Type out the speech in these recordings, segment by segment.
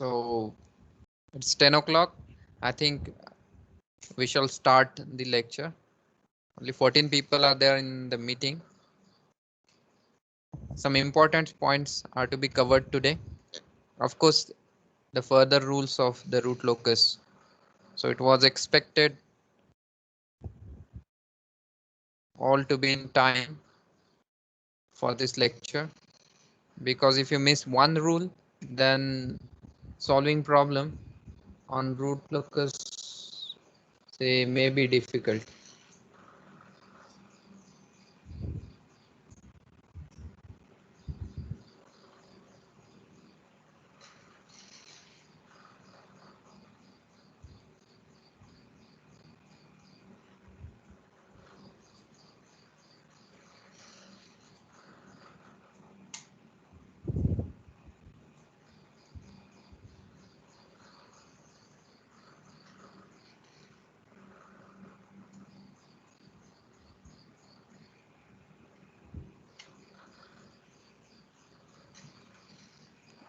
So it's 10 o'clock. I think we shall start the lecture. Only 14 people are there in the meeting. Some important points are to be covered today. Of course, the further rules of the root locus. So it was expected all to be in time for this lecture, because if you miss one rule, then solving problem on root locus say may be difficult.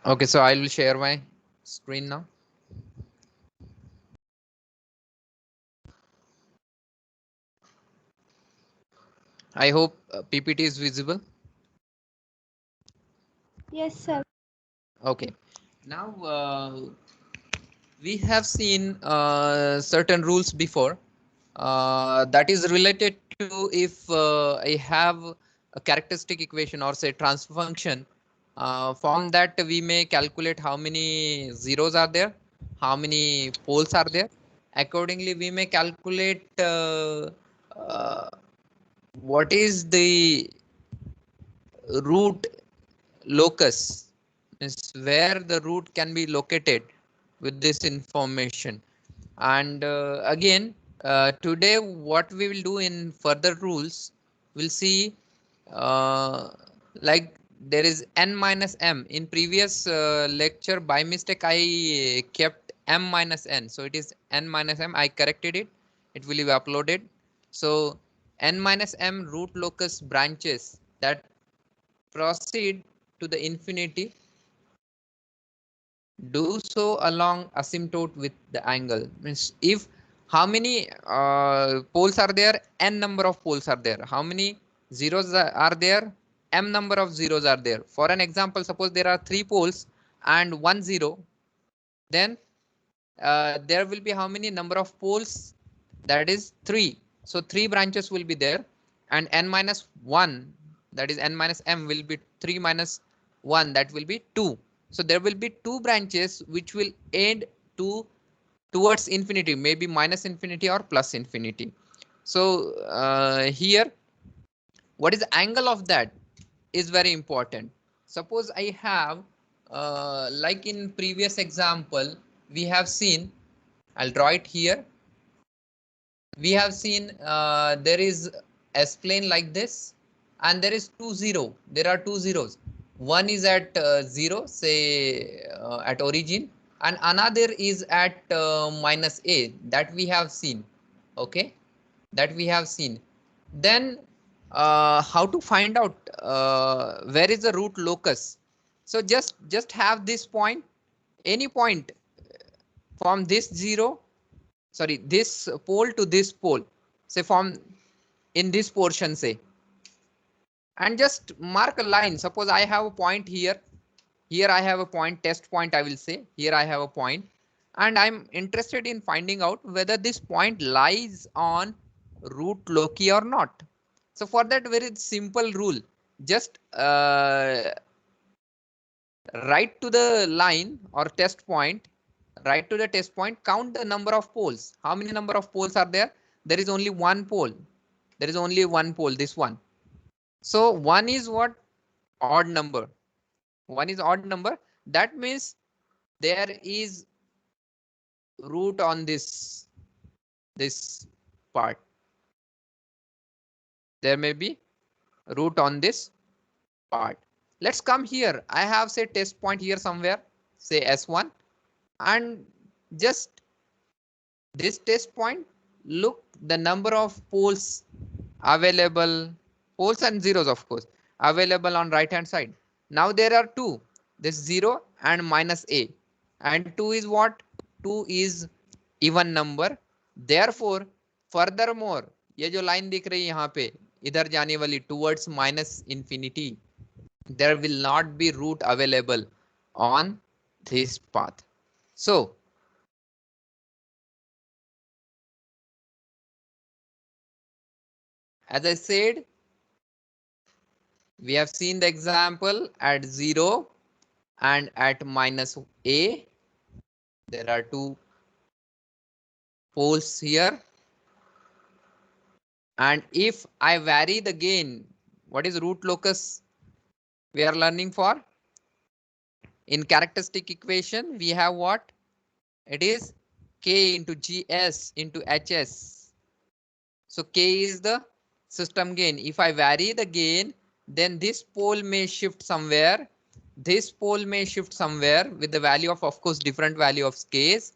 Okay, so I will share my screen now. I hope PPT is visible. Yes, sir. Okay, now we have seen certain rules before that is related to if I have a characteristic equation or say transfer function. From that we may calculate how many zeros are there, how many poles are there. Accordingly, we may calculate uh, what is the root locus, is where the root can be located with this information. And again, today what we will do in further rules, we'll see like there is n minus m. In previous lecture, by mistake I kept m minus n, so it is n minus m. I corrected it, it will be uploaded. So n minus m root locus branches that proceed to the infinity do so along asymptote with the angle. Means if how many poles are there, n number of poles are there. How many zeros are there, m number of zeros are there. For an example, suppose there are 3 poles and 1 0, then there will be how many number of poles, that is 3. So 3 branches will be there, and n minus 1, that is n minus m, will be 3 minus 1, that will be 2. So there will be 2 branches which will end to towards infinity, maybe minus infinity or plus infinity. So here what is the angle of that is very important. Suppose I have like in previous example we have seen, I'll draw it here. We have seen there is S plane like this, and there is 2 0. There are 2 zeros. One is at 0, say at origin, and another is at minus a. That we have seen. Okay, that we have seen. Then how to find out where is the root locus? So just have this point, any point from this 0, sorry, this pole to this pole, say from in this portion, say, and just mark a line. Suppose I have a point here, here I have a point, test point I will say, here I have a point, and I'm interested in finding out whether this point lies on root loci or not. So for that very simple rule, just write to the line or test point, write to the test point, count the number of poles. How many number of poles are there? There is only one pole. There is only one pole, this one. So 1 is what? Odd number. 1 is odd number. That means there is root on this part. There may be root on this part. Let's come here. I have say test point here somewhere, say S1, and just this test point, look the number of poles available, poles and zeros of course, available on right hand side. Now there are 2, this 0 and minus a. and 2 is what? 2 is even number. Therefore, furthermore, ये जो line दिख रही है यहाँ पे इधर जाने वाली towards minus infinity, there will not be root available on this path. So as I said, we have seen the example at 0 and at minus a. There are two poles here. And if I vary the gain, what is root locus we are learning for? In characteristic equation, we have what? It is k into gs into hs. So k is the system gain. If I vary the gain, then this pole may shift somewhere. This pole may shift somewhere with the value of course, different value of k's.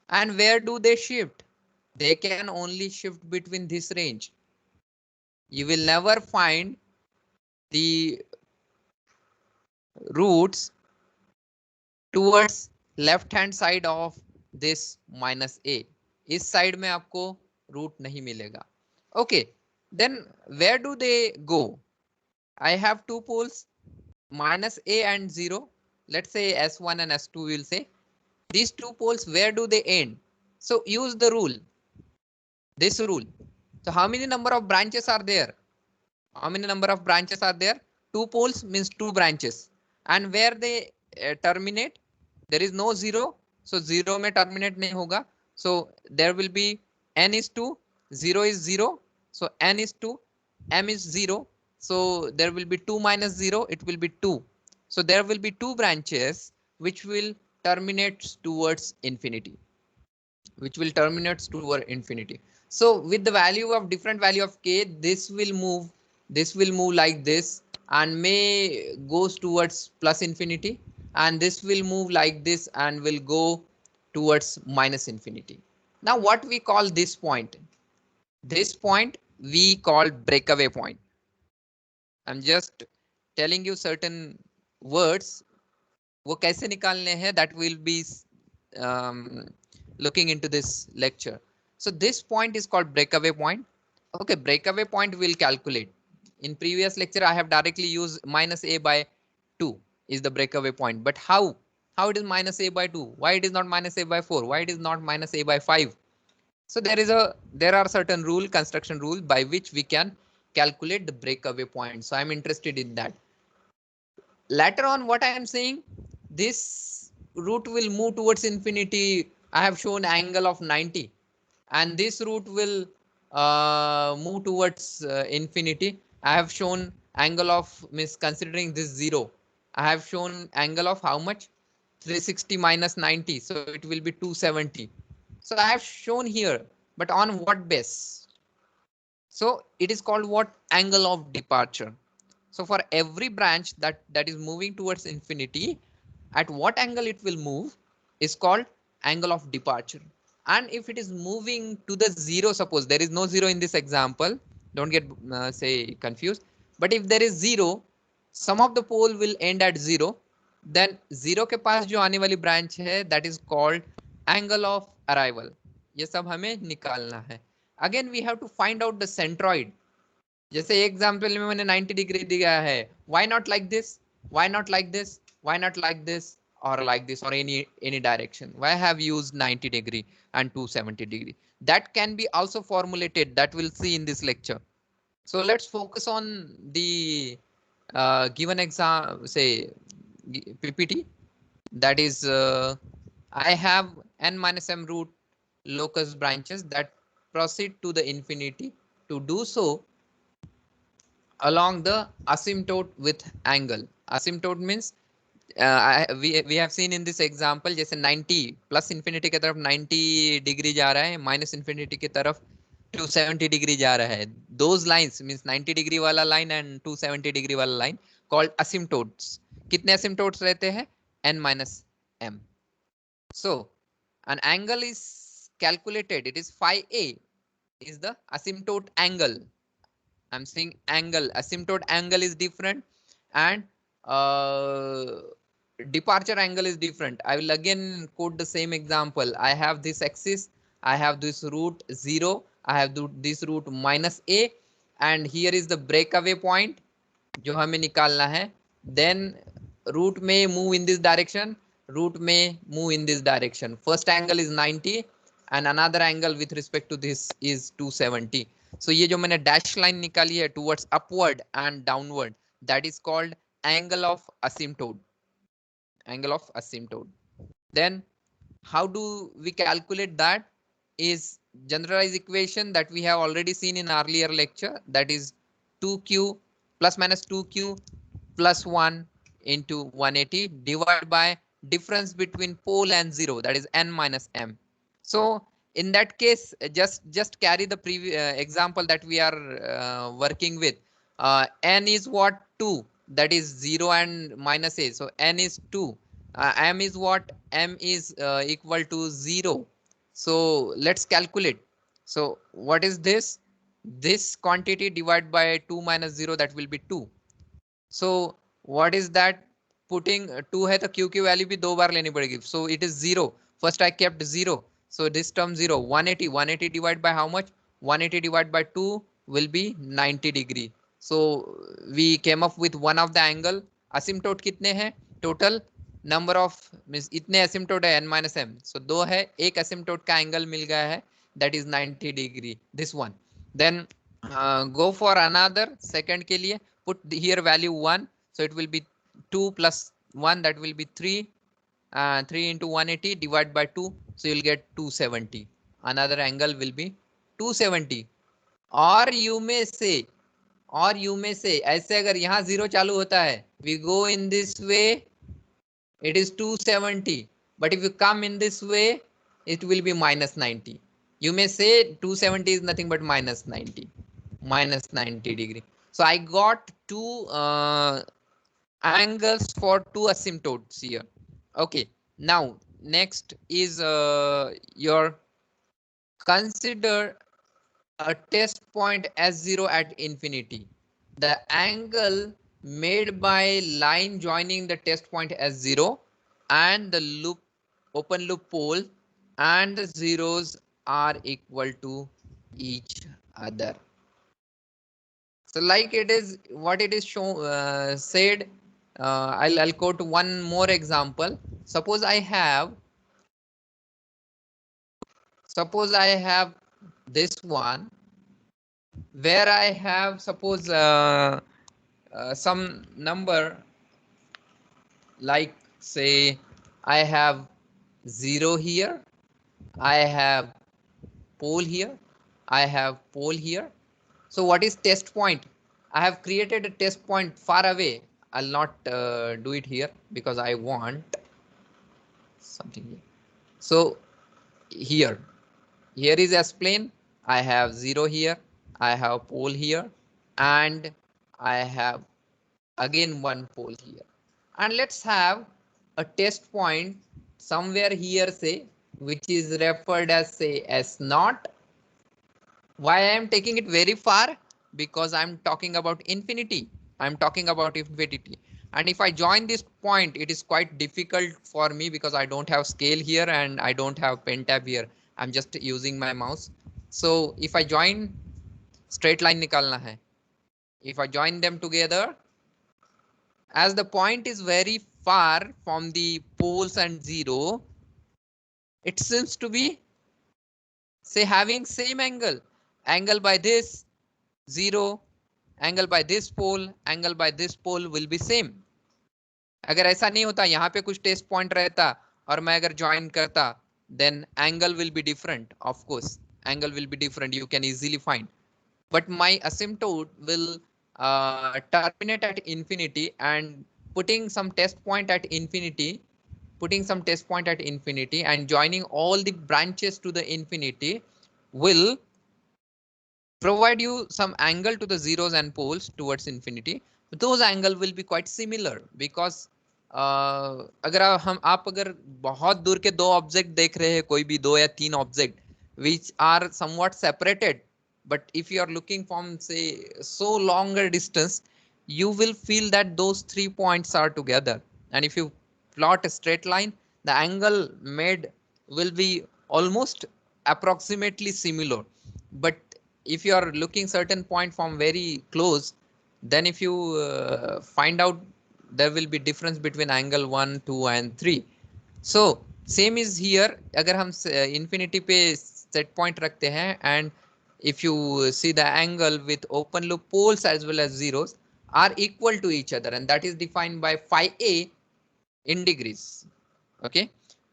And where do they shift? They can only shift between this range. You will never find the roots towards left hand side of this minus a. इस side में आपको root नहीं मिलेगा. Okay, then where do they go? I have two poles, minus a and 0. Let's say S1 and S2 will say. These two poles, where do they end? So use the rule, this rule. So how many number of branches are there? How many number of branches are there? Two poles means two branches. And where they terminate, there is no 0. So 0 में terminate नहीं होगा. So there will be n is 2, 0 is 0. So n is 2, m is 0. So there will be 2 minus 0, it will be 2. So there will be two branches which will terminate towards infinity. Which will terminate toward infinity. So with the value of different value of k, this will move like this and may goes towards plus infinity, and this will move like this and will go towards minus infinity. Now what we call this point? This point we call breakaway point. I'm just telling you certain words. वो कैसे निकालने हैं, that will be looking into this lecture. So this point is called breakaway point. Okay, breakaway point we'll calculate. In previous lecture, I have directly used minus a by 2 is the breakaway point. But how? How it is minus a by 2? Why it is not minus a by 4? Why it is not minus a by 5? So there are certain construction rules by which we can calculate the breakaway point. So I'm interested in that. Later on, what I am saying, this root will move towards infinity. I have shown angle of 90, and this root will move towards infinity. I have shown angle of, means considering this 0, I have shown angle of how much? 360 minus 90, so it will be 270. So I have shown here, but on what base? So it is called what? Angle of departure. So for every branch that is moving towards infinity, at what angle it will move is called angle of departure. And if it is moving to the 0, suppose there is no 0 in this example, don't get say confused. But if there is 0, some of the pole will end at 0. Then 0 के पास जो आने वाली branch है, that is called angle of arrival. ये सब हमें निकालना है. Again we have to find out the centroid. जैसे एग्जाम्पल में मैंने 90 डिग्री दिया है. Why not like this? Why not like this? Why not like this? Or like this, or any direction? Why have used 90 degree and 270 degree? That can be also formulated. That we'll see in this lecture. So let's focus on the given exam, say PPT. That is, I have n minus m root locus branches that proceed to the infinity. To do so, along the asymptote with angle. Asymptote means we have seen in this example, जैसे 90 plus infinity की तरफ 90 degree जा रहा है, minus infinity की तरफ 270 degree जा रहा है. Those lines means 90 डिग्री वाला लाइन एंड 270 डिग्री वाला लाइन कॉल्ड asymptotes. कितने asymptotes रहते हैं? n minus m. So an angle is calculated. It is phi a is the asymptote angle. I'm saying angle, asymptote angle is different, and departure angle is different. I will again quote the same example. I have this axis, I have this root 0, I have this root minus a, and here is the breakaway point जो हमें निकालना है. Then root may move in this direction, root may move in this direction. First angle is 90 and another angle with respect to this is 270. So ये जो मैंने dash line निकाली है towards upward and downward, that is called angle of asymptote. Angle of asymptote. Then how do we calculate that? Is generalized equation that we have already seen in earlier lecture, that is 2q plus minus 2q plus 1 into 180 divided by difference between pole and 0, that is n minus m. So in that case, just carry the previous example that we are working with. N is what? 2, that is 0 and minus a, so n is 2. M is what? M is equal to 0. So let's calculate. So what is this? This quantity divided by 2 minus 0, that will be 2. So what is that? Putting 2 है तो q की value भी 2 बार लेनी पड़ेगी. So it is 0. First I kept 0. So this term 0. 180. 180 divided by how much? 180 divided by 2 will be 90 degree. So we came up with one of the angle. Asymptote कितने हैं? Total number of means इतने asymptote है n minus m. So 2 है, एक asymptote का angle मिल गया है, that is 90 degree. This one. Then go for another second के लिए. Put here value 1, so it will be 2 plus 1, that will be 3. 3 into 180 divided by 2, so you'll get 270. Another angle will be 270. और you may say ऐसे अगर यहाँ 0 चालू होता है, we go in this way, it is 270, but if you come in this way, it will be minus 90. You may say 270 is nothing but minus 90 degree. So I got two angles for two asymptotes here. Okay, now next is your consider a test point S0 at infinity. The angle made by line joining the test point S0 and the loop open loop pole and the zeros are equal to each other. So like it is what it is shown said. I'll quote one more example. Suppose I have this one where I have suppose some number like say I have 0 here, I have pole here, I have pole here. So what is test point? I have created a test point far away. I'll not do it here because I want something here. So here is S-plane. I have 0 here, I have pole here, and I have again one pole here. And let's have a test point somewhere here, say, which is referred as say S0. Why I am taking it very far? Because I'm talking about infinity. I'm talking about infinity. And if I join this point, it is quite difficult for me because I don't have scale here and I don't have pen tab here. I'm just using my mouse. So if I join, straight line nikalna hai. If I join them together, as the point is very far from the poles and 0, it seems to be say having same angle by this 0, angle by this pole will be same. अगर ऐसा नहीं होता, यहाँ पे कुछ test point रहता और मैं अगर ज्वाइन करता, then angle will be different. Of course, angle will be different. You can easily find. But my asymptote will terminate at infinity, and putting some test point at infinity, and joining all the branches to the infinity will provide you some angle to the zeros and poles towards infinity. Those angle will be quite similar because अगर आप अगर बहुत दूर के दो object देख रहे हैं, कोई भी 2 या 3 object which are somewhat separated, but if you are looking from say so longer distance, you will feel that those 3 points are together. And if you plot a straight line, the angle made will be almost approximately similar. But if you are looking certain point from very close, then if you find out there will be difference between angle 1, 2 and 3. So same is here. अगर हम infinity पे set point रखते हैं, and if you see the angle with open loop poles as well as zeros are equal to each other, and that is defined by phi a in degrees. Okay,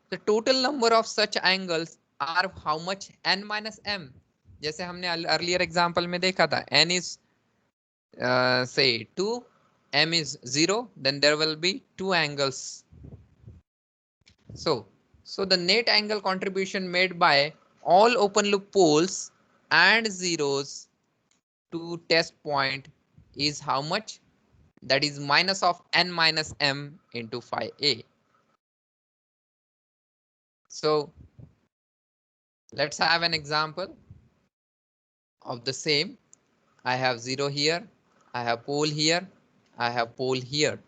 the total number of such angles are how much? N minus m. जैसे हमने earlier example में देखा था, n is say 2, m is 0, then there will be 2 angles. So the net angle contribution made by all open loop poles and zeros to test point is how much? That is minus of n minus m into phi a. So let's have an example of the same. I have 0 here, I have pole here, I have pole here.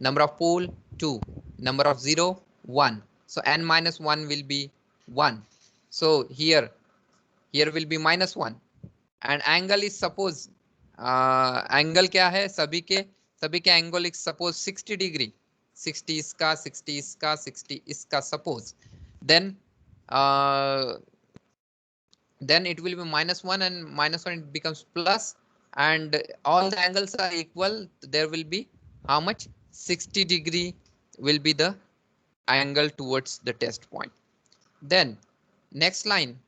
Number of pole 2, number of 0 1. So n minus 1 will be 1. So here will be minus 1. And angle is suppose angle क्या है, सभी के angle is suppose 60 degree, 60 इसका, 60 इसका, 60 इसका suppose, then it will be minus 1, and minus 1 it becomes plus, and all the angles are equal. There will be how much? 60 degree will be the angle towards the test point. Then next line,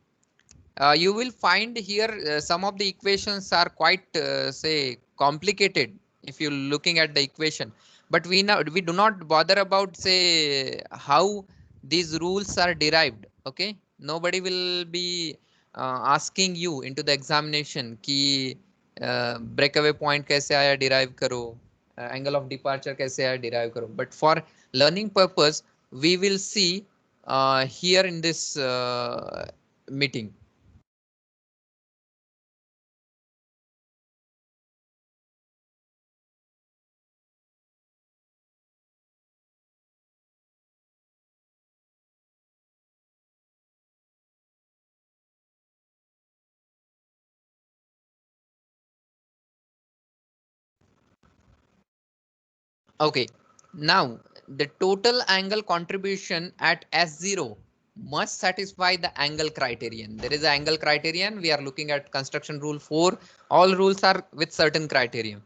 you will find here some of the equations are quite say complicated if you're looking at the equation, but we do not bother about say how these rules are derived. Okay, nobody will be asking you into the examination कि breakaway point कैसे आया derive करो, angle of departure कैसे आया derive करो. But for learning purpose we will see here in this meeting. Okay, now the total angle contribution at S0 must satisfy the angle criterion. There is an angle criterion. We are looking at construction rule 4. All rules are with certain criterion.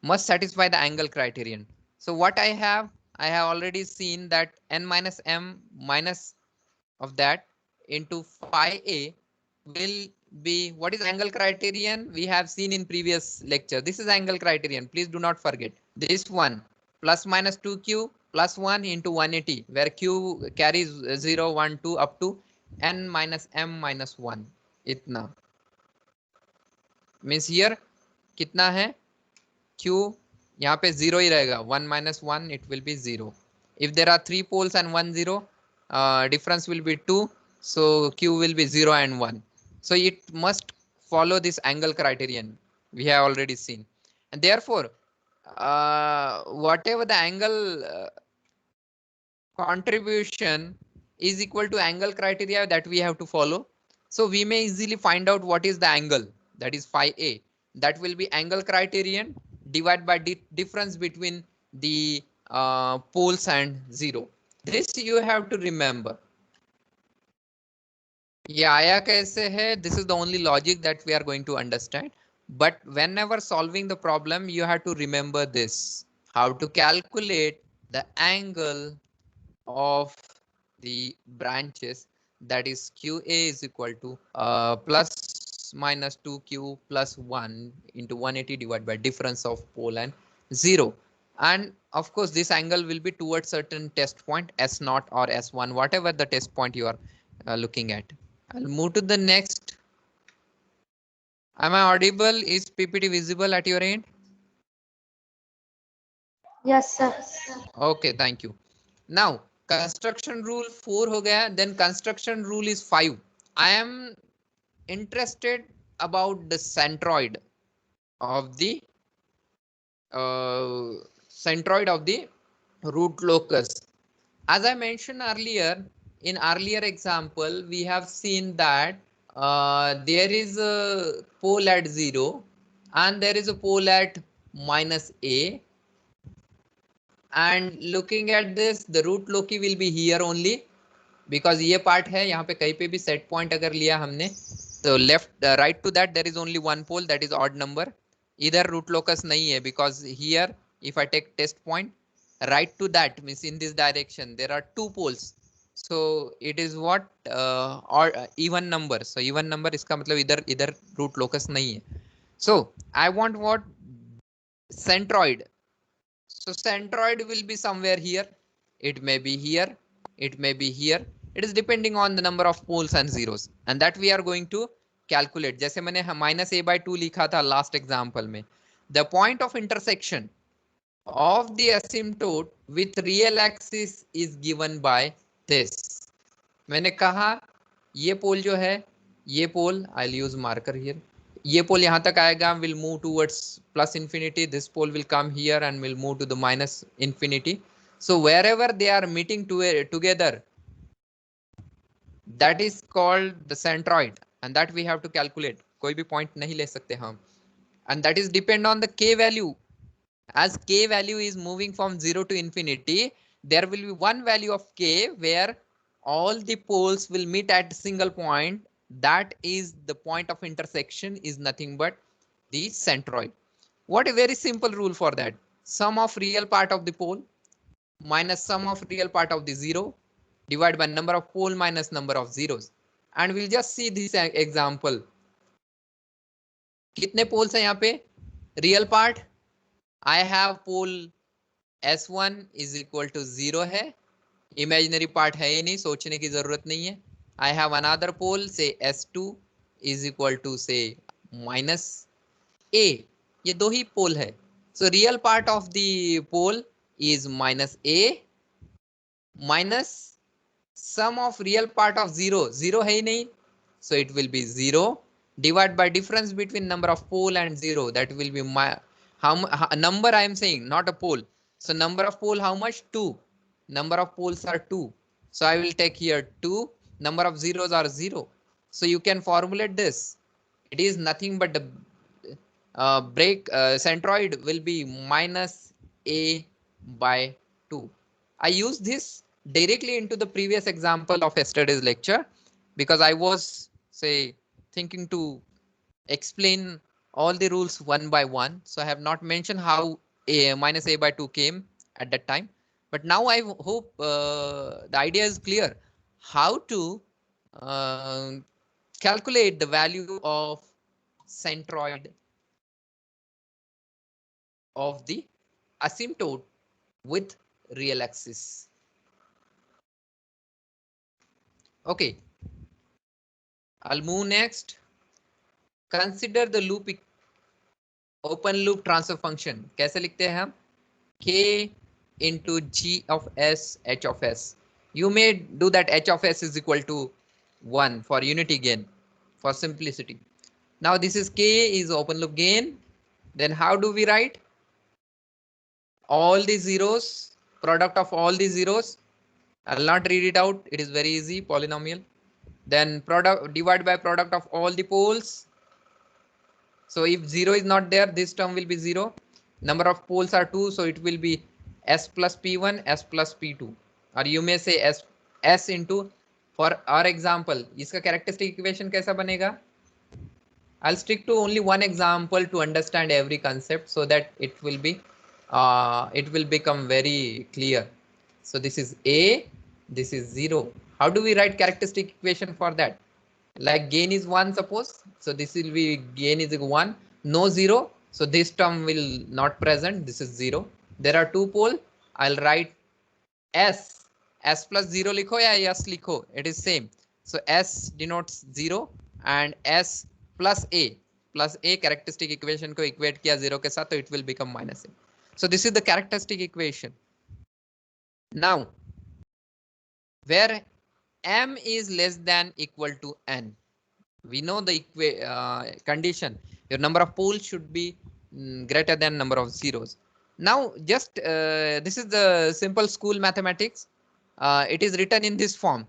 Must satisfy the angle criterion. So what I have already seen that n minus m minus of that into phi a will be, what is angle criterion? We have seen in previous lecture. This is angle criterion. Please do not forget this one. Plus minus 2q plus 1 into 180, where q carries 0, 1, 2 up to n minus m minus 1. इतना means here कितना है, q यहाँ पे 0 ही रहेगा, 1 minus 1 it will be 0. If there are 3 poles and 1 0, difference will be 2, so q will be 0 and 1. So it must follow this angle criterion we have already seen, and therefore whatever the angle contribution is equal to angle criteria that we have to follow. So we may easily find out what is the angle, that is phi a. That will be angle criterion divided by difference between the poles and 0. This you have to remember. ये आया कैसे है? This is the only logic that we are going to understand. But whenever solving the problem, you have to remember this: how to calculate the angle of the branches, that is QA is equal to plus minus 2Q plus 1 into 180 divided by difference of pole and 0. And of course, this angle will be towards certain test point S0 or S1, whatever the test point you are looking at. I'll move to the next. Am I audible? Is PPT visible at your end? Yes, sir. Okay, thank you. Now, construction rule 4 हो गया, then construction rule is 5. I am interested about the centroid of the root locus. As I mentioned earlier, in earlier example, we have seen that there is a pole at 0 and there is a pole at minus a, and looking at this, the root loci will be here only because ये part है, यहाँ पे कहीं पे भी set point अगर लिया हमने तो left right to that there is only one pole, that is odd number. इधर root locus नहीं है because here if I take test point right to that means in this direction there are two poles, so it is what or even number. So even number इसका मतलब इधर इधर root locus नहीं है. So I want what centroid. So centroid will be somewhere here. It may be here. It may be here. It is depending on the number of poles and zeros, and that we are going to calculate. जैसे मैंने minus a by 2 लिखा था last example में. The point of intersection of the asymptote with real axis is given by this. मैंने कहा ये पोल जो है, ये पोल I'll use marker here. ये पोल यहाँ तक आएगा, will move towards plus infinity. This pole will come here and will move to the minus infinity. So wherever they are meeting together, that is called the centroid, and that we have to calculate. कोई भी point नहीं ले सकते हम, and that is depend on the k value. As k value is moving from 0 to infinity, there will be one value of k where all the poles will meet at a single point. That is the point of intersection is nothing but the centroid. What a very simple rule for that. Sum of real part of the pole minus sum of real part of the zero divided by number of pole minus number of zeros. And we'll just see this example. कितने poles हैं यहाँ पे? Real part I have pole S1 is equal to 0 है. Imaginary part है ये नहीं, सोचने की जरूरत नहीं है. I have another pole say S2 is equal to say minus A. ये दो ही pole है. So real part of the pole is minus A minus sum of real part of 0. 0 है ही नहीं, so it will be 0 divided by difference between number of pole and 0. That will be my number I am saying, not a pole. So number of pole how much? 2. Number of poles are 2. So I will take here 2. Number of zeros are 0. So you can formulate this. It is nothing but the centroid will be minus a by 2. I use this directly into the previous example of yesterday's lecture because I was say thinking to explain all the rules one by one. So I have not mentioned how a minus a by 2 came at that time. But now I hope the idea is clear how to calculate the value of centroid of the asymptote with real axis. Okay, I'll move next. Consider the loop open loop transfer function. कैसे लिखते हैं हम? K into G of S H of S. You may do that H of S is equal to 1 for unity gain for simplicity. Now this is K is open loop gain. Then how do we write? All the zeros, product of all the zeros. I'll not read it out. It is very easy, polynomial. Then product divided by product of all the poles. So if 0 is not there, this term will be 0. Number of poles are 2, so it will be S plus P1, S plus P2. Or you may say S into, for our example, इसका characteristic equation कैसा बनेगा? I'll stick to only one example to understand every concept so that it will become very clear. So this is A, this is 0. How do we write characteristic equation for that? Like gain is 1 suppose. So this will be gain is 1, no 0. So this term will not present. This is 0. There are two pole. I'll write S plus 0 लिखो या S लिखो. It is same. So S denotes 0 and S plus A characteristic equation को equate किया 0 के साथ तो it will become minus A. So this is the characteristic equation. Now where M is less than equal to N, we know the condition. Your number of poles should be greater than number of zeros. Now just this is the simple school mathematics. it is written in this form,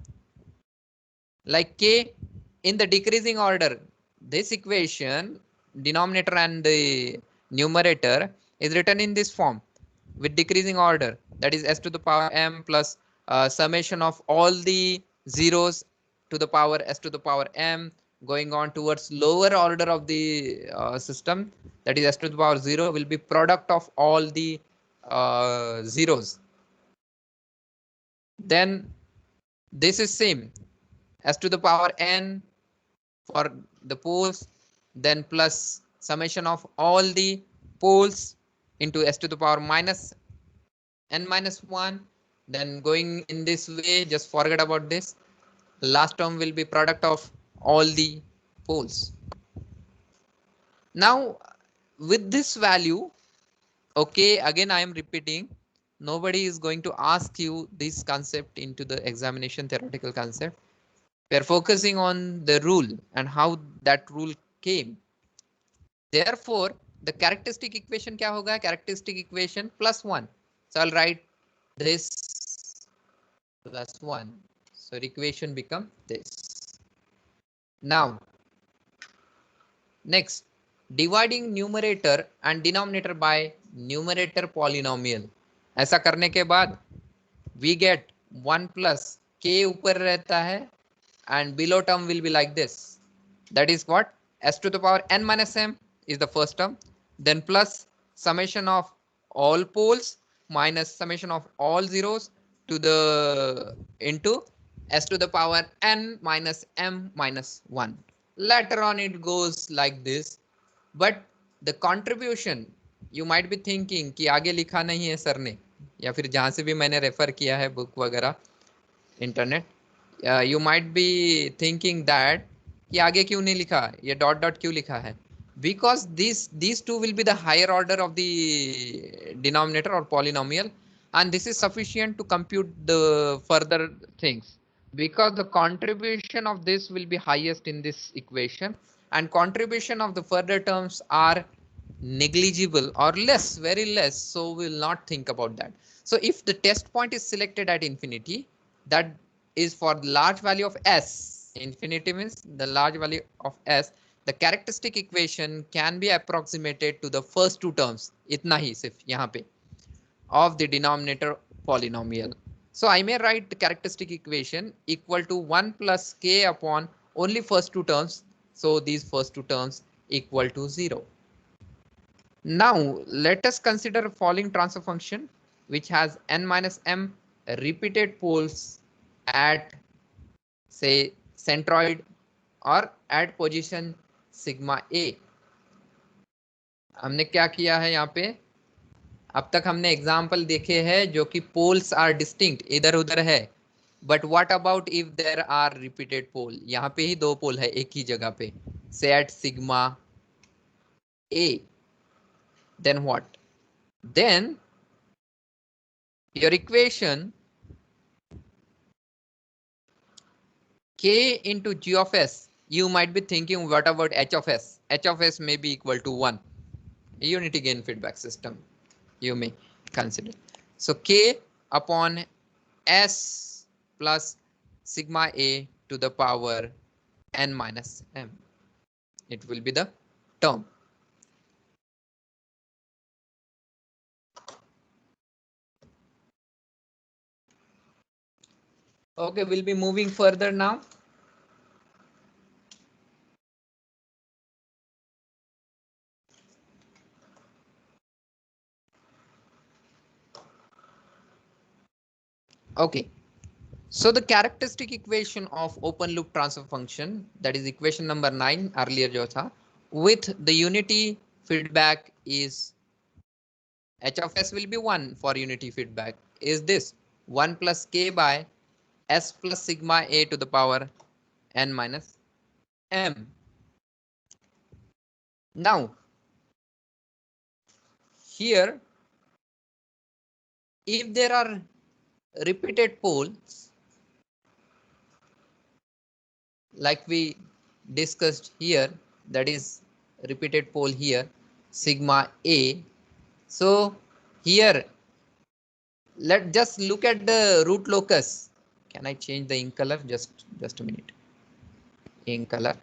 like k in the decreasing order. This equation, denominator and the numerator, is written in this form with decreasing order, that is s to the power m plus summation of all the zeros to the power s to the power m, going on towards lower order of the system, that is s to the power 0, will be product of all the zeros. Then this is same, s to the power n for the poles, then plus summation of all the poles into s to the power minus n minus 1. Then going in this way, just forget about this. Last term will be product of all the poles. Now with this value, okay, again I am repeating, nobody is going to ask you this concept into the examination, theoretical concept. We are focusing on the rule and how that rule came. Therefore the characteristic equation क्या होगा? Characteristic equation plus 1. So I'll write this plus 1. So equation become this. Now next, dividing numerator and denominator by numerator polynomial. ऐसा करने के बाद we get 1 plus k ऊपर रहता है and below term will be like this. That is what? S to the power n minus m is the first term, then plus summation of all poles minus summation of all zeros to the into s to the power n minus m minus 1. Later on it goes like this, but the contribution you might be thinking कि आगे लिखा नहीं है sir ने, या फिर जहां से भी मैंने रेफर किया है बुक वगैरह internet, you might be thinking that कि आगे क्यों नहीं लिखा, ये डॉट डॉट क्यों लिखा है? Because these two will be the higher order of the denominator or polynomial, and this is sufficient to compute the further things, because the contribution of this will be highest in this equation and contribution of the further terms are negligible or less, very less, so we will not think about that. So if the test point is selected at infinity, that is for the large value of s, infinity means the large value of s, the characteristic equation can be approximated to the first two terms, itna hi sirf yahan pe, of the denominator polynomial. So I may write the characteristic equation equal to 1 plus k upon only first two terms. So these first two terms equal to 0. Now let us consider following transfer function which has n minus m repeated poles at say centroid or at position sigma a. हमने क्या किया है यहाँ पे, अब तक हमने example देखे हैं जो कि पोल्स आर डिस्टिंक्ट, इधर उधर है, but what about if there are repeated pole? यहाँ पे ही दो पोल है एक ही जगह पे, say at sigma A, then what? Then your equation k into g of s, you might be thinking what about h of s? H of s may be equal to 1. Unity gain feedback system you may consider. So k upon s plus sigma a to the power n minus m, it will be the term. Okay, we'll be moving further now. Okay, so the characteristic equation of open loop transfer function, that is equation number 9 earlier जो था, with the unity feedback is h of s will be 1 for unity feedback, is this 1 plus k by s plus sigma a to the power n minus m. Now here if there are repeated poles like we discussed here, that is repeated pole here sigma a, so here Let just look at the root locus. Can I change the ink color? Just a minute. Ink color,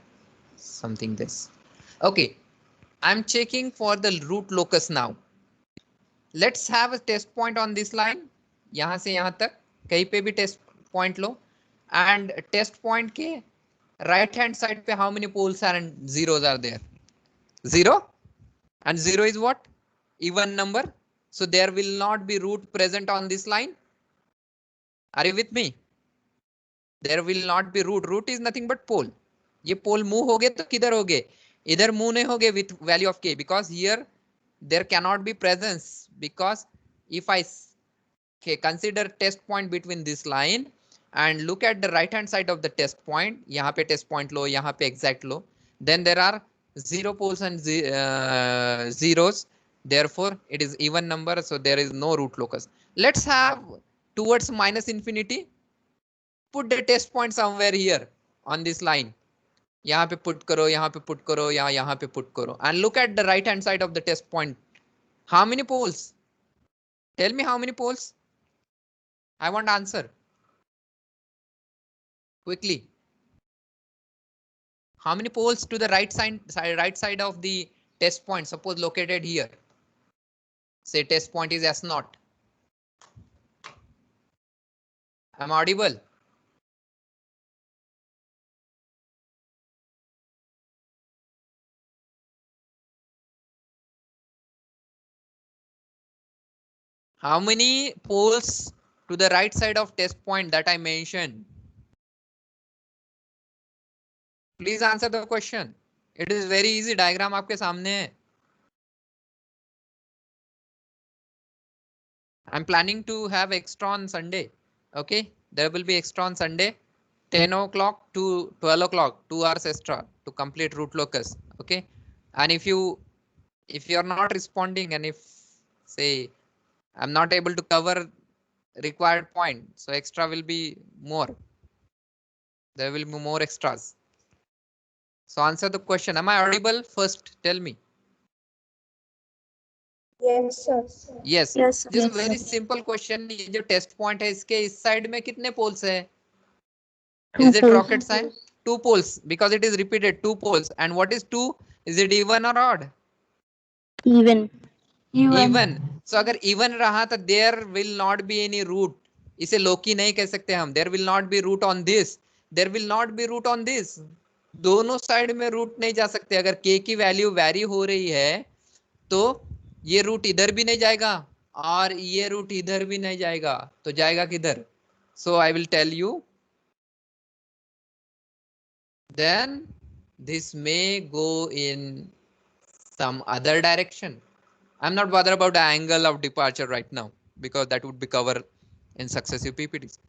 something this. Okay, I'm checking for the root locus now. Let's have a test point on this line. यहाँ से यहाँ तक कहीं पे भी test point low, and test point के right hand side पे how many poles are and zeros are there? 0, and 0 is what? Even number. So there will not be root present on this line. Are you with me? There will not be root. Root is nothing but pole. ये pole move हो गए तो किधर हो गए? इधर move नहीं हो गए with value of k, because here there cannot be presence, because if I consider test point between this line and look at the right hand side of the test point, यहाँ पे test point लो, यहाँ पे exact low, then there are 0 poles and zeros, therefore it is even number, so there is no root locus. Let's have towards minus infinity, put the test point somewhere here on this line. यहाँ पे put करो, यहाँ पे put करो, या यहाँ पे put करो, and look at the right hand side of the test point. How many poles? Tell me how many poles? I want answer quickly. How many poles to the right side of the test point? Suppose located here. Say test point is S0. I'm audible. How many poles to the right side of test point that I mentioned? Please answer the question. It is very easy. Diagram आपके सामने है. I'm planning to have extra on Sunday. Okay, there will be extra on Sunday, 10 o'clock to 12 o'clock, 2 hours extra to complete root locus. Okay, and if you are not responding, and if say I'm not able to cover required point, so extra will be more. There will be more extras. So answer the question. Am I audible? First, tell me. Yes, sir. Yes. Yes, sir. This is very simple question. ये जो test point है, इसके इस side में कितने poles है? Is it rocket science? 2 poles, because it is repeated 2 poles. And what is 2? Is it even or odd? Even. Even. So अगर even रहा तो there will not be any root. इसे लोकी नहीं कह सकते हम. There will not be root on this. There will not be root on this. दोनों side में रूट नहीं जा सकते. अगर k की वैल्यू वैरी हो रही है तो ये रूट इधर भी नहीं जाएगा और ये रूट इधर भी नहीं जाएगा, तो जाएगा किधर? So I will tell you. Then this may go in some other direction. I'm not bothered about the angle of departure right now, because that would be covered in successive PPTs.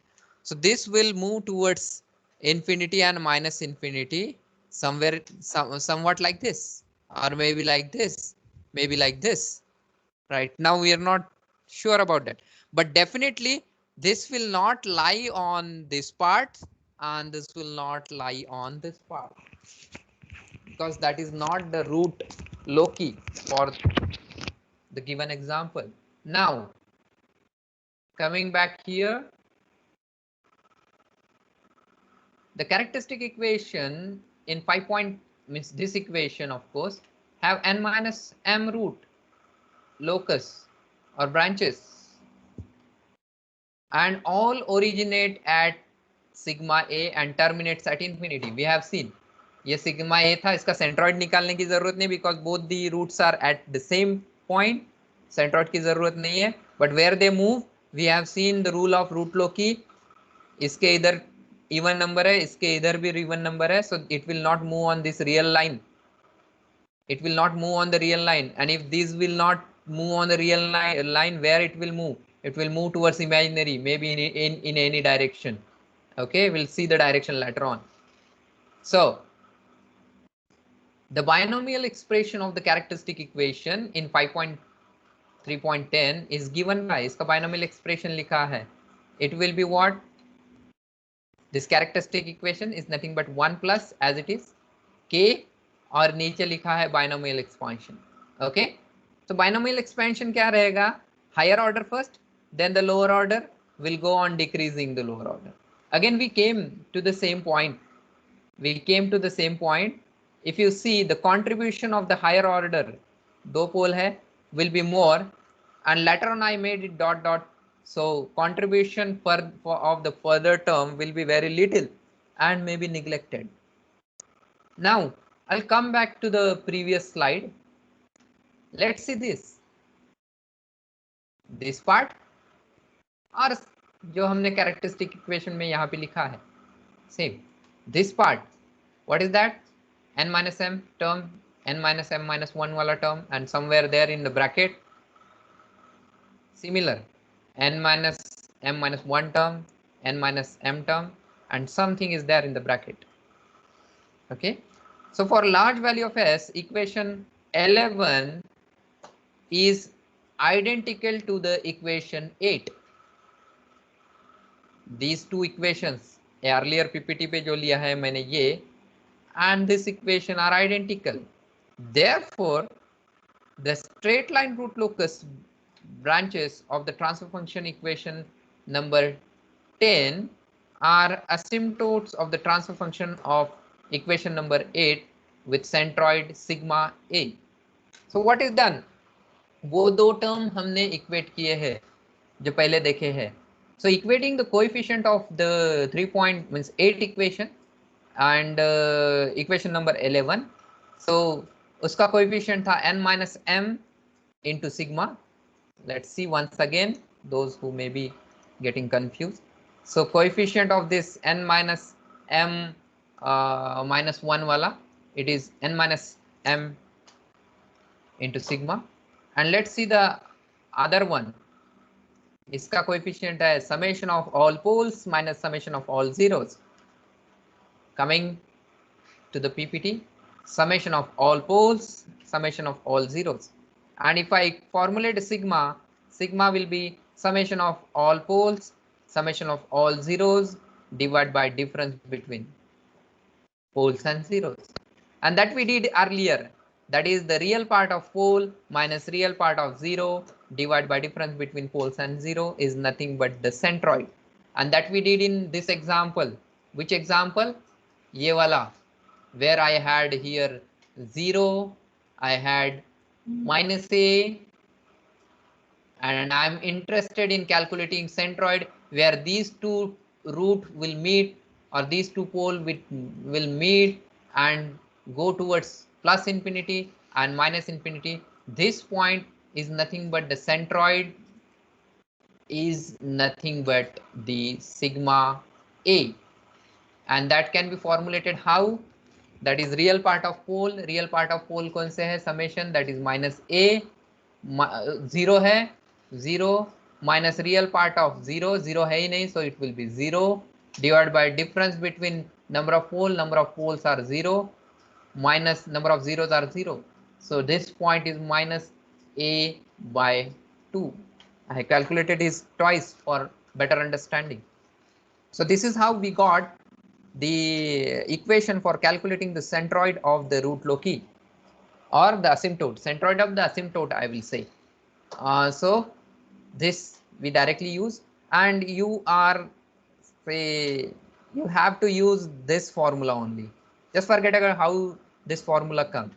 So this will move towards infinity and minus infinity, somewhere somewhat like this, or maybe like this, maybe like this. Right now we are not sure about that, but definitely this will not lie on this part and this will not lie on this part, because that is not the root loci for the given example. Now coming back here, the characteristic equation in 5 point means this equation of course have n minus m root locus or branches, and all originate at sigma a and terminates at infinity. We have seen ये sigma a था, इसका centroid निकालने की जरूरत नहीं, because both the roots are at the same point. Centroid की जरूरत नहीं है, but where they move we have seen the rule of root loci. इसके इधर even number है, इसके इधर भी even number है, so it will not move on this real line. It will not move on the real line, and if these will not move on the real line, where it will move? It will move towards imaginary, maybe in any direction. Okay, we'll see the direction later on. So the binomial expression of the characteristic equation in 5.3.10 is given by, इसका binomial expression लिखा है. It will be what? This characteristic equation is nothing but 1 plus as it is k, और नीचे लिखा है binomial expansion. Okay, so binomial expansion क्या रहेगा? Higher order first, then the lower order will go on decreasing the lower order. Again, we came to the same point. If you see the contribution of the higher order, दो pole है, will be more, and later on I made it dot dot. So contribution of the further term will be very little and may be neglected. Now I'll come back to the previous slide. Let's see this part, और जो हमने characteristic equation में यहाँ पे लिखा है same. This part, what is that? N minus m term, n minus m minus 1 wala term, and somewhere there in the bracket similar, n minus m minus 1 term, n minus m term, and something is there in the bracket. Okay, so for large value of s, equation 11 is identical to the equation 8. These two equations earlier PPT पे जो लिया है मैंने ये and this equation are identical. Therefore, the straight line root locus branches of the transfer function equation number 10 are asymptotes of the transfer function of equation number 8 with centroid sigma a. So what is done? वो दो term हमने equate किए हैं जो पहले देखे हैं. So equating the coefficient of the 3 point means 8 equation and equation number 11. So उसका coefficient था n minus m into sigma. Let's see once again, those who may be getting confused. So coefficient of this n minus m minus 1 wala, it is n minus m into sigma. And let's see the other one. इसका coefficient है summation of all poles minus summation of all zeros. Coming to the PPT, summation of all poles, summation of all zeros. And if I formulate sigma, sigma will be summation of all poles, summation of all zeros divided by difference between poles and zeros. And that we did earlier. That is the real part of pole minus real part of zero divided by difference between poles and zero is nothing but the centroid. And that we did in this example. Which example? ये वाला, where I had here 0, I had minus a, and I'm interested in calculating centroid where these two root will meet or these two pole will meet and go towards plus infinity and minus infinity. This point is nothing but the centroid is nothing but the sigma a, and that can be formulated how? That is real part of pole कौन से है? Summation, that is minus a, 0 है, 0 minus real part of 0, 0 है ही नहीं, so it will be 0 divided by difference between number of poles are 0 minus number of zeros are 0. So this point is minus a by 2. I calculated this twice for better understanding. So this is how we got the equation for calculating the centroid of the root loci or the asymptote, centroid of the asymptote, I will say. So this we directly use, and you are say you have to use this formula only. Just forget how this formula comes.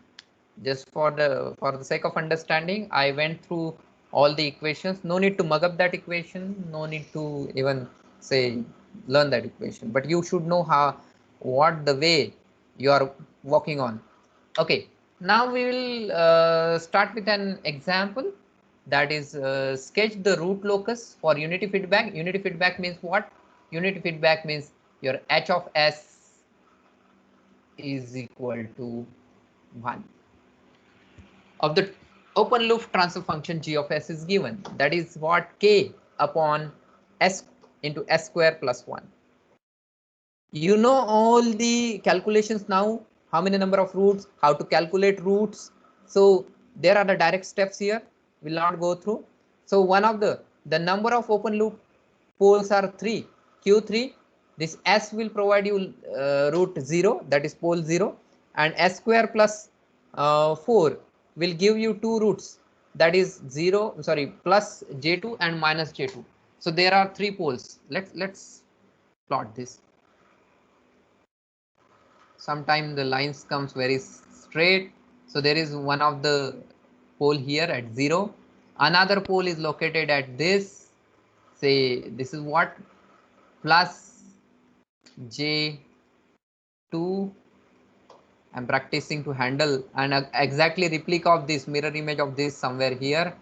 Just for the sake of understanding, I went through all the equations. No need to mug up that equation. No need to even say learn that equation. But you should know what the way you are working on. Okay. Now we will start with an example. That is sketch the root locus for unity feedback. Unity feedback means what? Unity feedback means your h of s is equal to 1. Of the open loop transfer function g of s is given. That is what? K upon s into s square plus 1. You know all the calculations now. How many number of roots? How to calculate roots? So there are the direct steps here. Will not go through. So one of the number of open loop poles are 3. Q3. This s will provide you root 0, that is pole 0, and s square plus 4 will give you 2 roots. that is 0, sorry, plus J2 and minus J2. So there are 3 poles. Let's plot this. Sometimes the lines comes very straight. So there is one of the pole here at 0. Another pole is located at this. Say this is what, plus J2. I'm practicing to handle and exactly replica of this, mirror image of this somewhere here.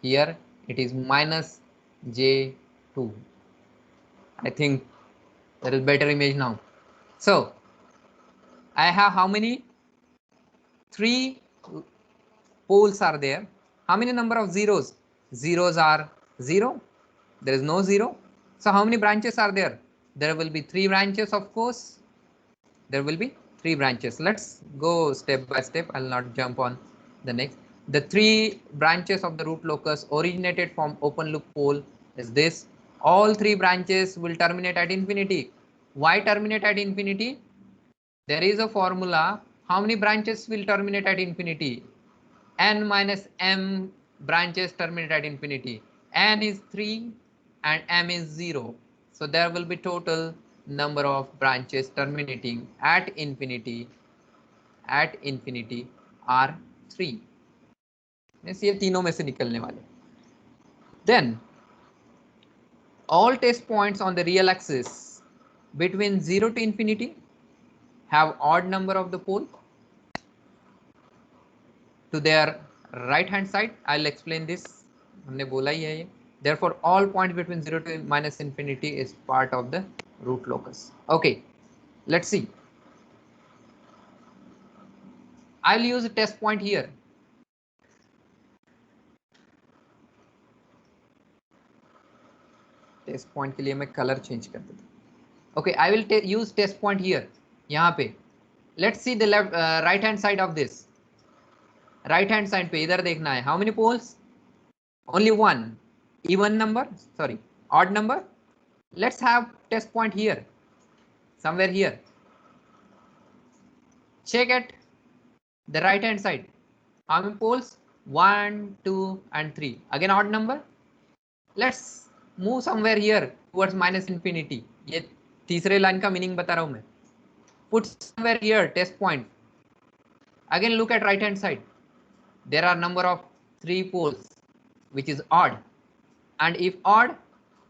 Here it is minus J2. I think there is better image now. So I have how many? 3 poles are there. How many number of zeros? Zeros are 0. There is no 0. So how many branches are there? There will be 3 branches, of course. There will be 3 branches. Let's go step by step. I'll not jump on the next. The 3 branches of the root locus originated from open loop pole is this. All 3 branches will terminate at infinity. Why terminate at infinity? There is a formula. How many branches will terminate at infinity? N minus m branches terminate at infinity. N is 3 and m is 0. So there will be total number of branches terminating at infinity are 3. ये तीनों में से निकलने वाले. Then all test points on the real axis between 0 to infinity have odd number of the pole to their right hand side. I'll explain this. हमने बोला ही है ये. Therefore, all points between 0 to minus infinity is part of the root locus. Okay, let's see. I'll use a test point here. Test point के लिए मैं color change कर देता हूँ. Okay, I will use test point here. यहाँ पे. Let's see the left right hand side of this. Right hand side पे इधर देखना है. How many poles? Only one. Even number? Sorry, odd number. Let's have test point here. Somewhere here. Check at the right hand side. How many poles? 1, 2 and 3. Again odd number. Let's move somewhere here towards minus infinity. ये तीसरे line का meaning बता रहा हूं मैं. Put somewhere here test point. Again look at right hand side. There are number of 3 poles which is odd, and if odd,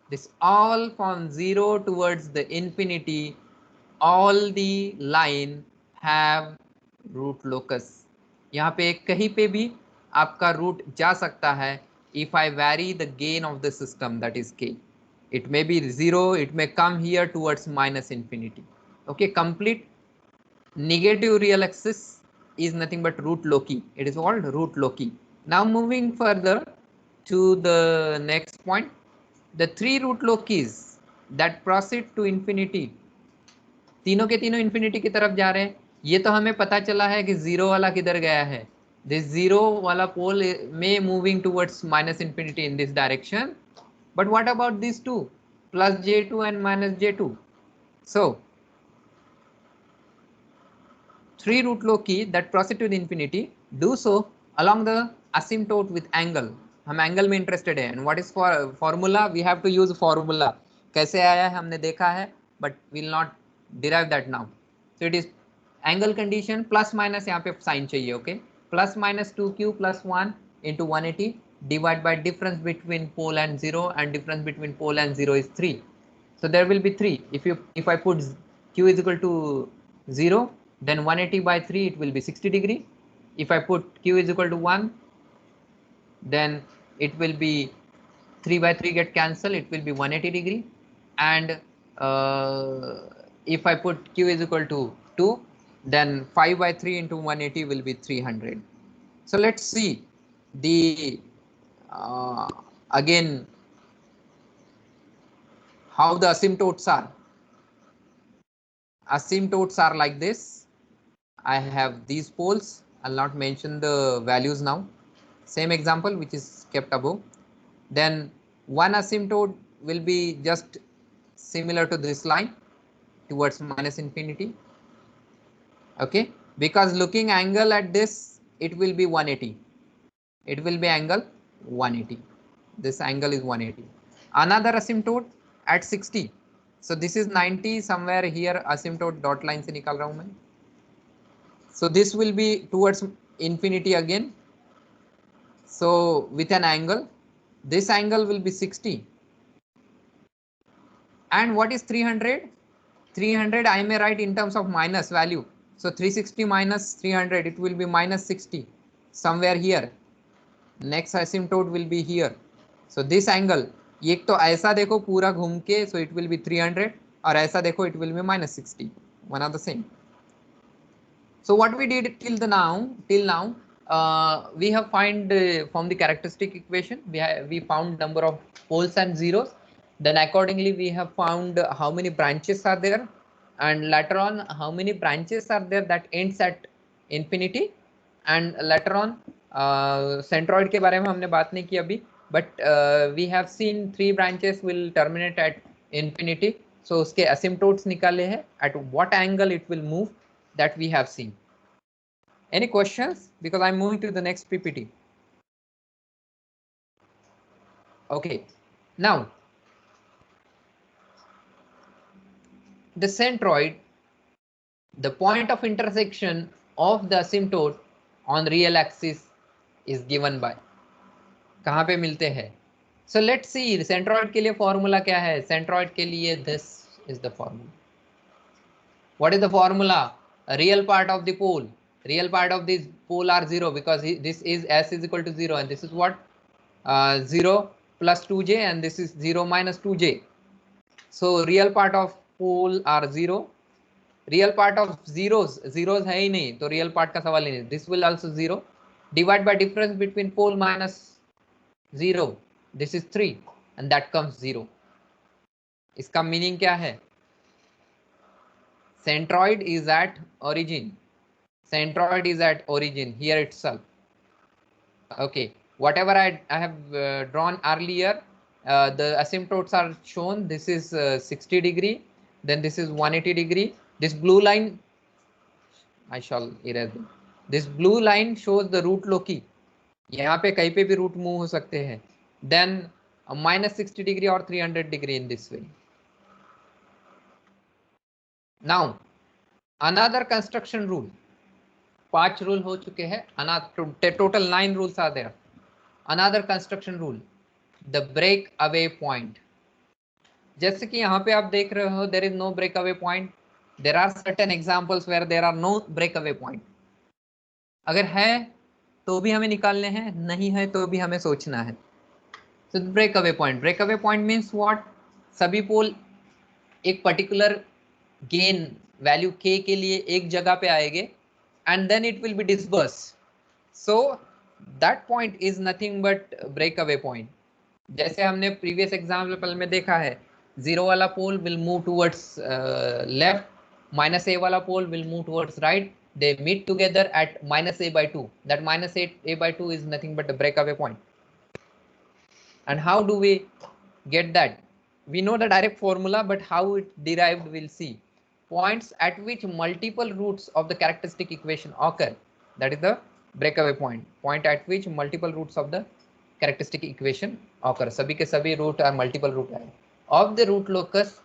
this all from 0 towards the infinity, all the line have root locus. यहाँ पे कहीं पे भी आपका root जा सकता है if I vary the gain of the system, that is k. It may be 0, it may come here towards minus infinity. Okay, complete negative real axis is nothing but root loci. It is called root loci. Now moving further to the next point, the 3 root locis that proceed to infinity, तीनों के तीनों infinity की तरफ जा रहे हैं. ये तो हमें पता चला है कि 0 वाला किधर गया है. This 0 वाला pole may moving towards minus infinity in this direction. But what about these two, plus J2 and minus J2? So 3 root loci that proceed to the infinity do so along the asymptote with angle. हम angle में interested है. And what is for formula? We have to use formula. कैसे आया है हमने देखा है, but we'll not derive that now. So it is angle condition plus minus, यहाँ पे sign चाहिए. Okay, plus minus 2q plus 1 into 180 divide by difference between pole and 0, and difference between pole and 0 is 3. So there will be 3. If I put q is equal to 0, then 180 by 3 it will be 60 degree. If I put q is equal to 1, then it will be 3 by 3 get cancelled, it will be 180 degree. And if I put q is equal to 2, then 5 by 3 into 180 will be 300. So let's see the again how the asymptotes are. Asymptotes are like this. I have these poles. I'll not mention the values now. Same example which is kept above. Then one asymptote will be just similar to this line towards minus infinity. Okay, because looking angle at this, it will be 180. it will be angle 180. This angle is 180. Another asymptote at 60. So this is 90, somewhere here asymptote dot line से निकाल रहा हूं मैं. So this will be towards infinity again. So with an angle, this angle will be 60. And what is 300? 300 I may write in terms of minus value. So 360 minus 300, it will be minus 60 somewhere here. Next asymptote will be here. So this angle, एक तो ऐसा देखो पूरा घूम के, so it will be 300, और ऐसा देखो it will be minus 60. One of the same. So what we did till now, we have find from the characteristic equation, we found number of poles and zeros. Then accordingly we have found how many branches are there, and later on how many branches are there that ends at infinity, and later on centroid के बारे में हमने बात नहीं की अभी, but we have seen 3 branches will terminate at infinity. So उसके asymptotes निकाले हैं, at what angle it will move, that we have seen. Any questions? Because I'm moving to the next PPT. Okay, now the centroid, the point of intersection of the asymptote on real axis is given by, कहाँ पे मिलते हैं? So let's see centroid के लिए formula क्या है? Centroid के लिए this is the formula. What is the formula? A real part of the pole. Real part of this pole are 0, because this is s is equal to 0, and this is what 0 plus 2j, and this is 0 minus 2j. So real part of pole are 0. Real part of zeros है ही नहीं, तो real part का सवाल ही नहीं. This will also 0. Divide by difference between pole minus 0. This is 3, and that comes 0. इसका meaning क्या है? Centroid is at origin. Centroid is at origin here itself. Okay, whatever I have drawn earlier, the asymptotes are shown. This is 60 degree, then this is 180 degree. This blue line, I shall erase it. This blue line shows the root loci. यहाँ पे कहीं पे भी root move हो सकते हैं. Then minus 60 degree or 300 degree in this way. Now another construction rule. 5 rule हो चुके हैं. Total 9 rules are there. Another construction rule, the break away point. जैसे कि यहाँ पे आप देख रहे हो, there is no break away point. There are certain examples where there are no break away point. अगर है तो भी हमें निकालने हैं, नहीं है तो भी हमें सोचना है. So break away point. Break away point means what? सभी पोल एक पर्टिकुलर गेन वैल्यू k के लिए एक जगह पे आएंगे, and then it will be dispersed. So that point is nothing but breakaway point. जैसे हमने previous example में देखा है, 0 वाला pole will move towards left, minus a वाला pole will move towards right. They meet together at minus a by 2. That minus a by 2 is nothing but the breakaway point. And how do we get that? We know the direct formula, but how it derived we'll see. Points at which multiple roots of the characteristic equation occur, that is the breakaway point. Point at which multiple roots of the characteristic equation occur. सभी के सभी root are multiple root है. Of the root locus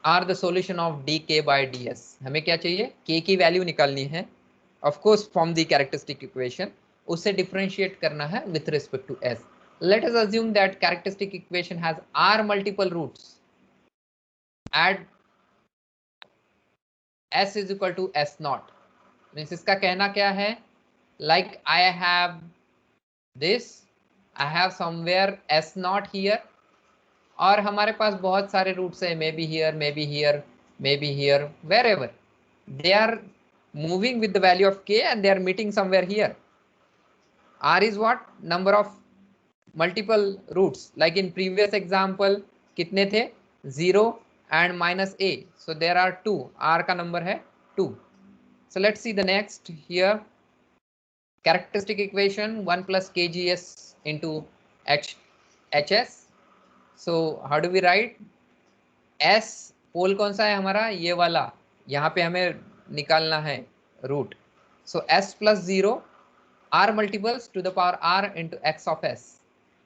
are the solution of dk by ds. हमें क्या चाहिए? k की value निकालनी है, of course from the characteristic equation. उससे differentiate करना है with respect to s. Let us assume that characteristic equation has r multiple roots. Add s is equal to s naught. Means इसका कहना क्या है? Like I have this, I have somewhere s naught here, और हमारे पास बहुत सारे roots है, maybe here, maybe here, maybe here, wherever. They are moving with the value of k and they are meeting somewhere here. R is what? Number of multiple roots. Like in previous example, कितने थे? 0 and minus a. So there are 2. R का number है 2. So let's see the next here. Characteristic equation 1 plus kgs into hs. So how do we write? S पोल कौन सा है हमारा? ये वाला. यहाँ पे हमें निकालना है root. So s plus 0 r multiples to the power r into x of s,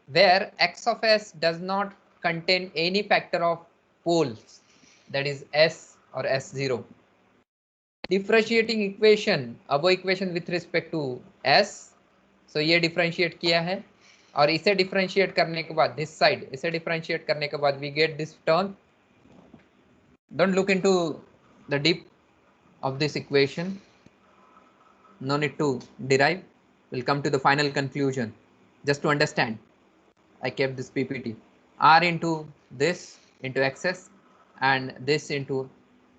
where x of s does not contain any factor of poles, that is s or s0. Differentiating equation, अब equation with respect to s, so ये differentiate किया है, और इसे differentiate करने के बाद this side, इसे डिफरेंशिएट करने के बाद we get this term. Don't look into the deep of this equation, no need to derive, we'll come to the final conclusion. Just to understand, I kept this ppt, r into this into xs and this into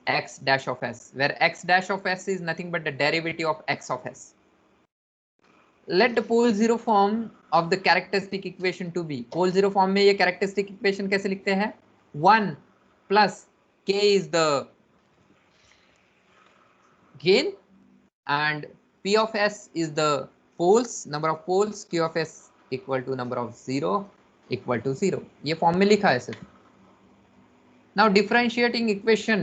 x dash of s, where x dash of s is nothing but the derivative of x of s. Let the pole zero form of the characteristic equation to be, pole zero form में ये characteristic equation कैसे लिखते हैं, 1 plus k is the gain and p of s is the poles, number of poles, q of s equal to number of 0 equal to 0. ये form में लिखा है सिर्फ. Now differentiating equation,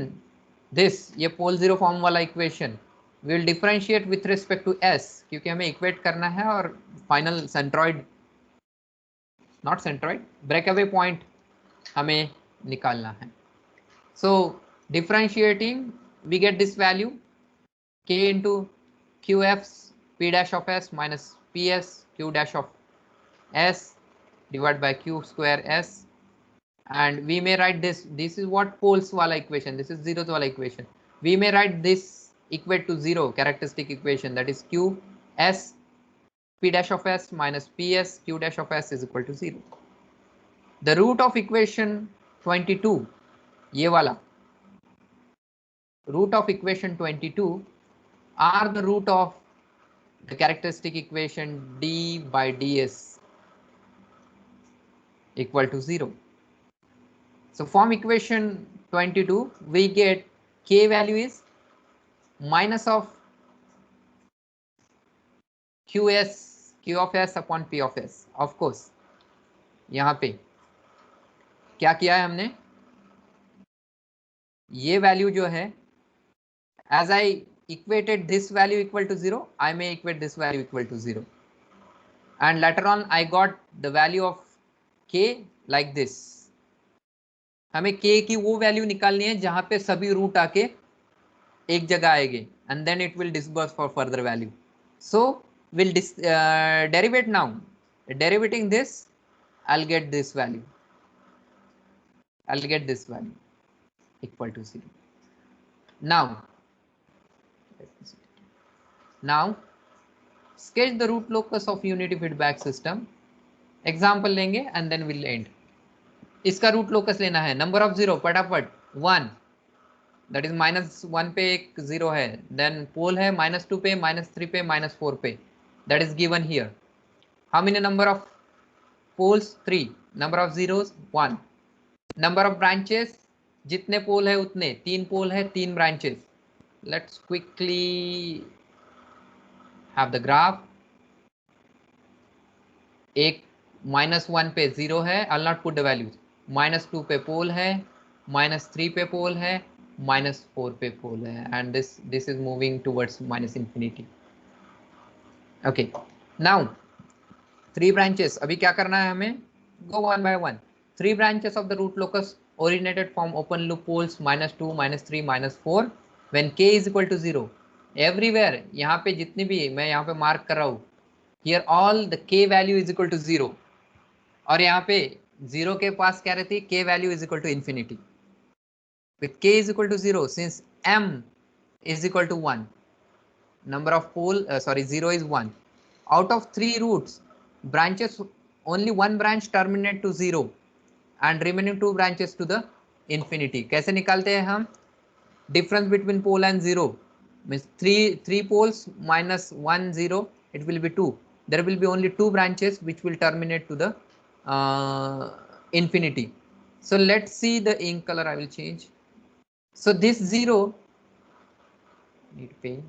this ये pole zero form वाला equation will differentiate with respect to s, क्योंकि हमें equate करना है और final centroid, not centroid, breakaway point हमें निकालना है. So differentiating we get this value k into qf p dash of s minus ps q dash of s divided by q square s, and we may write this is what poles wala equation, this is zeros wala equation. We may write this equate to 0 characteristic equation, that is q s p dash of s minus ps q dash of s is equal to 0. The root of equation 22, ye wala root of equation 22 are the root of the characteristic equation d by ds equal to 0. So from equation 22 we get k value is minus of q of s upon p of s. Of course यहाँ पे क्या किया है हमने, ये value जो है, as I equated this value equal to 0, I may equate this value equal to 0, and later on I got the value of k like this. हमें k की वो वैल्यू निकालनी है जहां पे सभी रूट आके एक जगह आएंगे, and then it will disperse for further value. So we'll derivate now. Derivating this, I'll get this value. I'll get this value equal to 0. Now sketch the root locus of unity feedback system. Example लेंगे and then we'll end. इसका root locus लेना है, number of zero फटाफट 1, that is -1 पे एक zero है, then पोल है -2 पे, -3 पे, -4 पे, that is given here. How many number of poles, 3, number of zeros 1, number of branches, जितने पोल है उतने, 3 पोल है 3 branches. Let's quickly have the graph. एक -1 पे 0 है, I will not put the values, -2 पे पोल है, -3 पे पोल है, -4 पे पोल है, and this is moving towards -infinity. Okay, now 3 branches. अभी क्या करना है हमें, go one by one. 3 branches of the root locus originated from open loop poles -2, -3, -4 when k is equal to 0. Everywhere, यहाँ पे जितनी भी मैं यहाँ पे मार्क कर रहा हूँ, here all the k value is equal to 0, और यहाँ पे 0 के पास क्या रहती है, k value is equal to infinity. With k is equal to 0, since m is equal to 1, number of pole 0 is 1. Out of 3 roots, branches, only one branch terminate to 0 and remaining 2 branches to the infinity. कैसे निकालते हैं हम, difference between pole and 0 means 3 poles minus 1 0, it will be 2. There will be only 2 branches which will terminate to the infinity. So let's see the ink color, I will change. So this 0, need pen,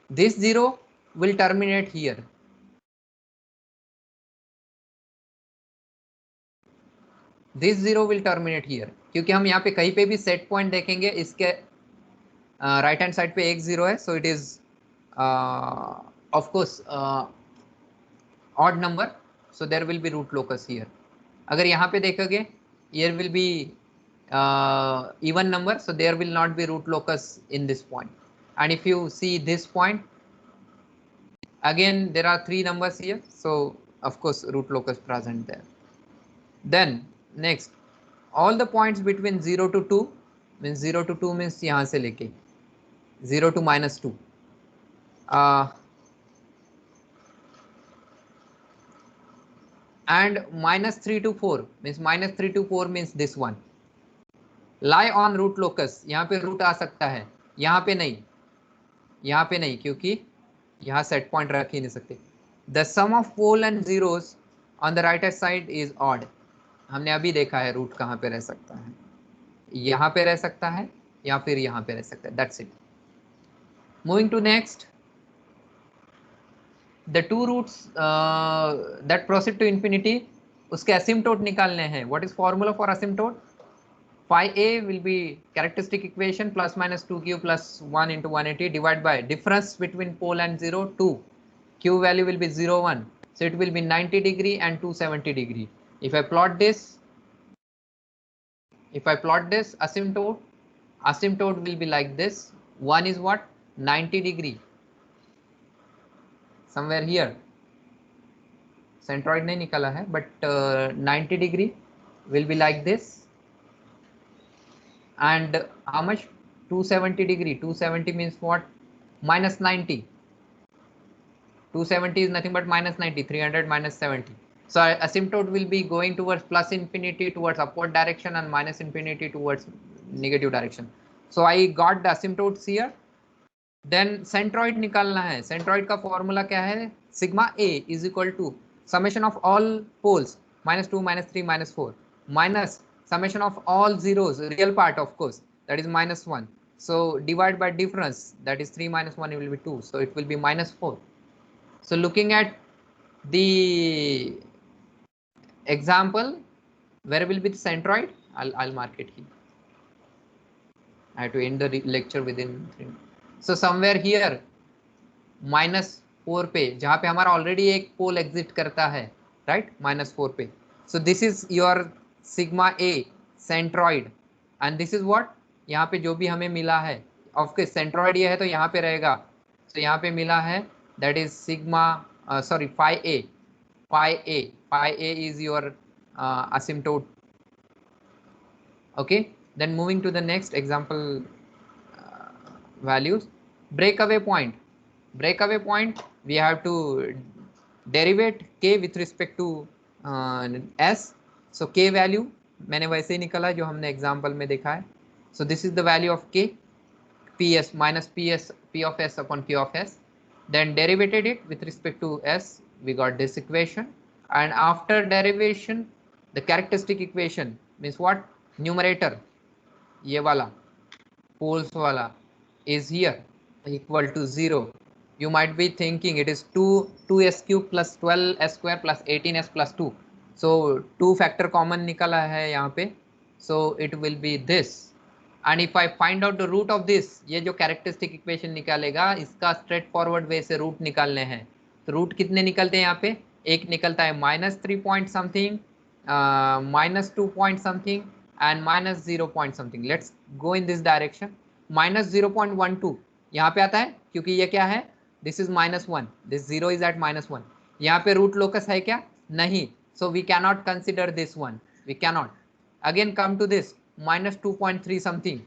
this 0 will terminate here. This 0 will terminate here, क्योंकि हम यहाँ पे कहीं पे भी set point देखेंगे, इसके right hand side पे एक 0 है, so it is of course odd number, so there will be root locus here. अगर यहाँ पे देखोगे here will be even number, so there will not be root locus in this point. And if you see this point, again there are 3 numbers here, so of course root locus present there. Then next, all the points between 0 to 2 means 0 to 2 means यहाँ से लेके 0 to -2, and -3 to 4 means -3 to 4 means this one lie on root locus. यहाँ पे root आ सकता है, यहाँ पे नहीं, यहाँ पे नहीं, क्योंकि यहाँ सेट पॉइंट रख ही नहीं सकते. The sum of pole and zeros on the right side is odd. हमने अभी देखा है रूट कहाँ पे रह सकता है, यहाँ पे रह सकता है या फिर यहाँ पे रह सकता है. That's it. Moving to next, the two roots that proceed to infinity, उसके असिम्प्टोट निकालने हैं. What is formula for asymptote? phi a will be characteristic equation plus minus 2q plus 1 into 180 divided by difference between pole and 0, 2. Q value will be 0, 1. So it will be 90 degree and 270 degree. If I plot this, asymptote will be like this. 1 is what? 90 degree. Somewhere here. Centroid नहीं निकाला है, but 90 degree will be like this. And how much? 270 degree. 270 means what? Minus 90. 270 is nothing but minus 90. 300 minus 70. So asymptote will be going towards plus infinity towards upward direction and minus infinity towards negative direction. So I got the asymptotes here. Then centroid निकालना है. Centroid का formula क्या है? Sigma A is equal to summation of all poles -2, -3, -4 minus summation of all zeros, real part of course, that is -1. So divide by difference, that is 3 minus 1, it will be 2. So it will be -4. So looking at the example, where will be the centroid? I'll mark it here. I have to end the lecture within 3 minutes. So somewhere here -4 पे, जहाँ पे हमारा already एक पोल exit करता है, right, -4 पे. So this is your sigma A centroid and this is what, यहाँ पे जो भी हमें मिला है, ऑफकोर्स सेंट्रॉइड ये है तो यहाँ पे रहेगा. तो यहाँ पे मिला है that is sigma sorry phi a is your asymptote. Okay, then moving to the next example values. Breakaway point we have to derivate k with respect to s. So k value मैंने वैसे ही निकाला जो हमने example में देखा है. So this is the value of k, ps minus p of s upon q of s. Then derivated it with respect to s, we got this equation. And after derivation, the characteristic equation means what? Numerator, ये वाला poles वाला is here equal to 0. You might be thinking it is 2s cube plus 12s square plus 18s plus 2. So 2 factor common निकाला है यहाँ पे. So it will be this. And if I find out the root of this, ये जो characteristic equation निकालेगा, इसका straight forward way से root निकालने हैं. तो root कितने निकलते हैं यहाँ पे? एक निकलता है -3 point something, -2 point something and -0 point something. Let's go in this direction. -0.12 यहाँ पे आता है क्योंकि ये क्या है? This is -1. This 0 is at -1. यहाँ पे root locus है क्या? नहीं. So we cannot consider this one. We cannot. Again come to this -2.3 something.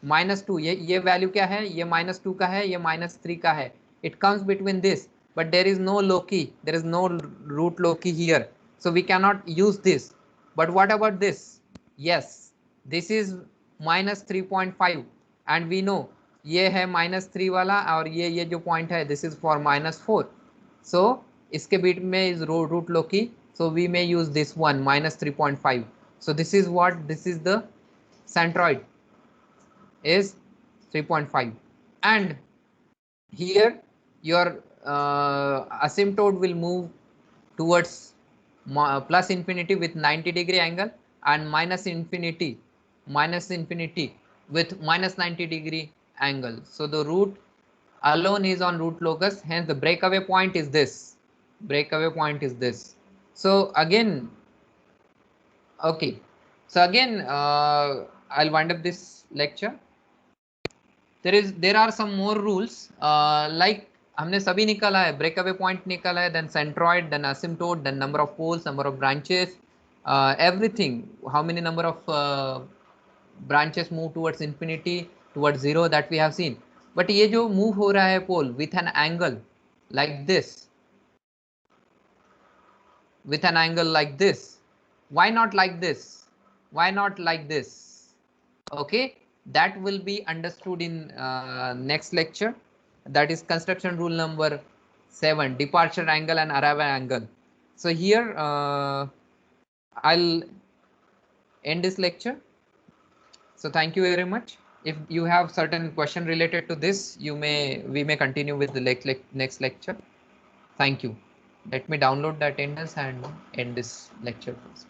-2 ये value क्या है? ये -2 का है, ये -3 का है. It comes between this, but there is no loci. There is no root loci here. So we cannot use this. But what about this? Yes, this is -3.5 and we know ये है -3 वाला और ये जो point है this is for -4. So इसके बीच में is root loci. So we may use this one -3.5. So this is what, this is the centroid is 3.5. And here your asymptote will move towards plus infinity with 90 degree angle and minus infinity with -90 degree angle. So the root alone is on root locus, hence the breakaway point is this. breakaway point is this. So again, okay. So again, I'll wind up this lecture. There are some more rules, like हमने सभी निकाला है, breakaway point निकाला है, then centroid, then asymptote, then number of poles, number of branches, everything. How many number of branches move towards infinity, towards zero, that we have seen. But ये जो move हो रहा है pole with an angle like this, with an angle like this, why not like this? Why not like this? Okay, that will be understood in next lecture. That is construction rule number 7, departure angle and arrival angle. So here I'll end this lecture. So thank you very much. If you have certain question related to this, we may continue with the next lecture. Thank you. Let me download the attendance and end this lecture first.